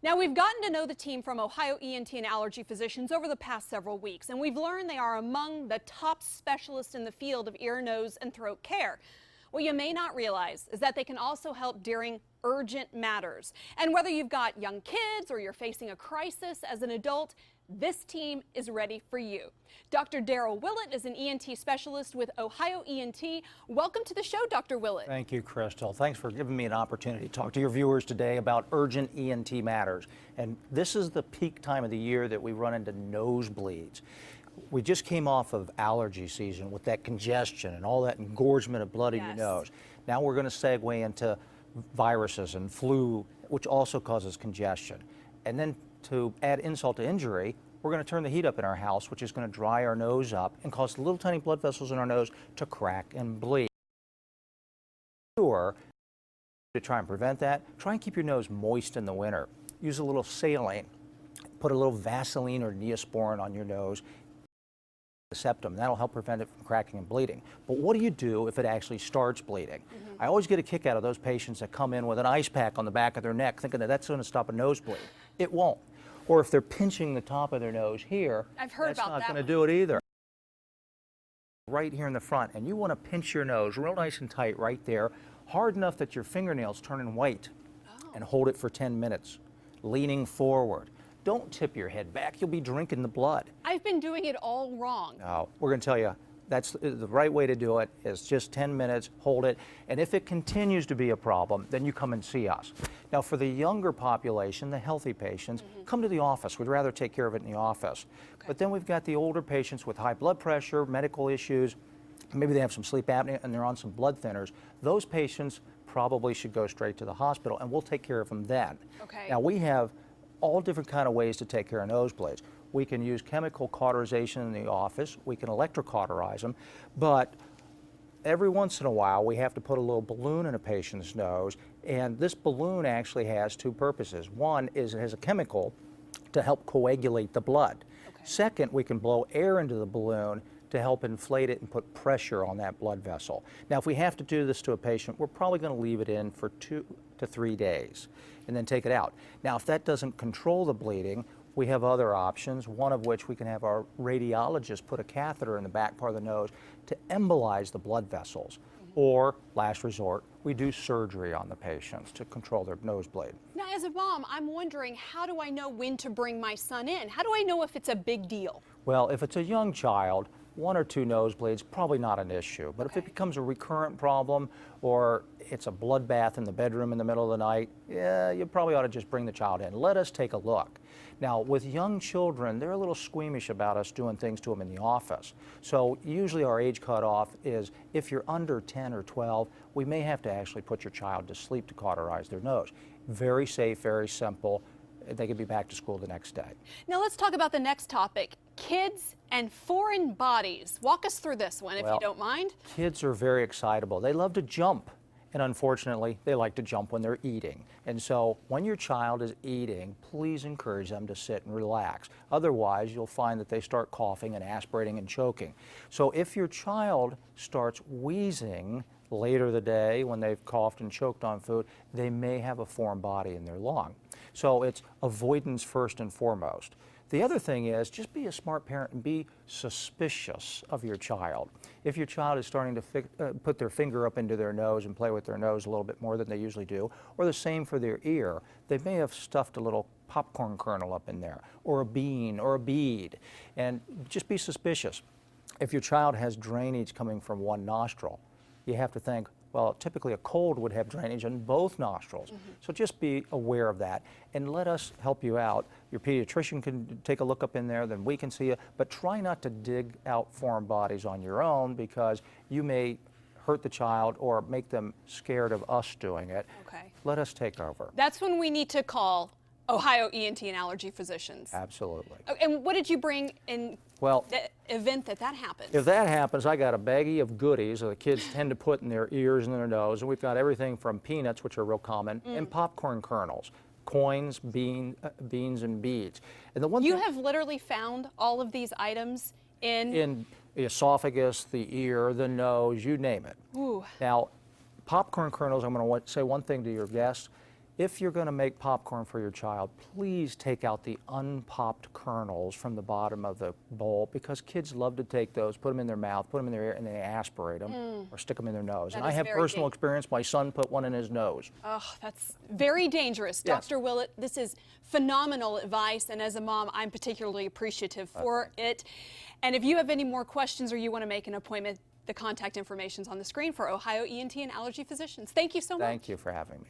Now, we've gotten to know the team from Ohio ENT and Allergy physicians over the past several weeks, and we've learned they are among the top specialists in the field of ear, nose, and throat care. What you may not realize is that they can also help during urgent matters. And whether you've got young kids or you're facing a crisis as an adult, this team is ready for you. Dr. Daryl Willett is an ENT specialist with Ohio ENT. Welcome to the show, Dr. Willett. Thank you, Crystal. Thanks for giving me an opportunity to talk to your viewers today about urgent ENT matters. And this is the peak time of the year that we run into nosebleeds. We just came off of allergy season with that congestion and all that engorgement of blood in your nose. Now we're going to segue into viruses and flu, which also causes congestion. And then to add insult to injury, we're going to turn the heat up in our house, which is going to dry our nose up and cause the little tiny blood vessels in our nose to crack and bleed. To try and prevent that, try and keep your nose moist in the winter. Use a little saline. Put a little Vaseline or Neosporin on your nose. The septum. That'll help prevent it from cracking and bleeding. But what do you do if it actually starts bleeding? I always get a kick out of those patients that come in with an ice pack on the back of their neck thinking that that's going to stop a nosebleed. It won't. Or if they're pinching the top of their nose here, that's not going to do it either. Right here in the front, and you want to pinch your nose real nice and tight right there, hard enough that your fingernails turn white, and hold it for 10 minutes, leaning forward. Don't tip your head back. You'll be drinking the blood. I've been doing it all wrong. No, we're going to tell you that's the right way to do it is just 10 minutes, hold it, and if it continues to be a problem, then you come and see us. Now, for the younger population, the healthy patients, come to the office. We'd rather take care of it in the office. But then we've got the older patients with high blood pressure, medical issues, maybe they have some sleep apnea and they're on some blood thinners. Those patients probably should go straight to the hospital, and we'll take care of them then. Now, we have all different kind of ways to take care of nosebleeds. We can use chemical cauterization in the office. We can electrocauterize them. But every once in a while, we have to put a little balloon in a patient's nose. And this balloon actually has two purposes. One is it has a chemical to help coagulate the blood. Second, we can blow air into the balloon to help inflate it and put pressure on that blood vessel. Now, if we have to do this to a patient, we're probably going to leave it in for 2 to 3 days and then take it out. Now, if that doesn't control the bleeding, we have other options, one of which we can have our radiologist put a catheter in the back part of the nose to embolize the blood vessels. Or, last resort, we do surgery on the patients to control their nosebleed. Now, as a mom, I'm wondering, how do I know when to bring my son in? How do I know if it's a big deal? Well, if it's a young child, 1 or 2 nosebleeds, probably not an issue. But if it becomes a recurrent problem or it's a bloodbath in the bedroom in the middle of the night, yeah, you probably ought to just bring the child in. Let us take a look. Now, with young children, they're a little squeamish about us doing things to them in the office. So usually our age cutoff is if you're under 10 or 12, we may have to actually put your child to sleep to cauterize their nose. Very safe, very simple. They could be back to school the next day. Now let's talk about the next topic, kids and foreign bodies. Walk us through this one, if you don't mind. Kids are very excitable. They love to jump. And unfortunately, they like to jump when they're eating. And so when your child is eating, please encourage them to sit and relax. Otherwise, you'll find that they start coughing and aspirating and choking. So if your child starts wheezing later the day when they've coughed and choked on food, they may have a foreign body in their lung. So it's avoidance first and foremost. The other thing is just be a smart parent and be suspicious of your child. If your child is starting to put their finger up into their nose and play with their nose a little bit more than they usually do, or the same for their ear, they may have stuffed a little popcorn kernel up in there, or a bean, or a bead, and just be suspicious. If your child has drainage coming from one nostril, you have to think, well, typically a cold would have drainage in both nostrils. So just be aware of that and let us help you out. Your pediatrician can take a look up in there, then we can see you, but try not to dig out foreign bodies on your own because you may hurt the child or make them scared of us doing it. Let us take over. That's when we need to call Ohio ENT and Allergy physicians. Absolutely. And what did you bring in the event that happens? If that happens, I got a baggie of goodies that the kids tend to put in their ears and their nose, and we've got everything from peanuts, which are real common, and popcorn kernels, coins, beans, and beads. And the one you have literally found all of these items in the esophagus, the ear, the nose, you name it. Ooh. Now, popcorn kernels, I'm going to say one thing to your guests. If you're going to make popcorn for your child, please take out the unpopped kernels from the bottom of the bowl, because kids love to take those, put them in their mouth, put them in their ear, and then they aspirate them or stick them in their nose. That And I is have very personal experience. My son put one in his nose. Oh, that's very dangerous. Yes. Dr. Willett, this is phenomenal advice, and as a mom, I'm particularly appreciative for it. And if you have any more questions or you want to make an appointment, the contact information is on the screen for Ohio ENT and Allergy physicians. Thank you so much. Thank you for having me.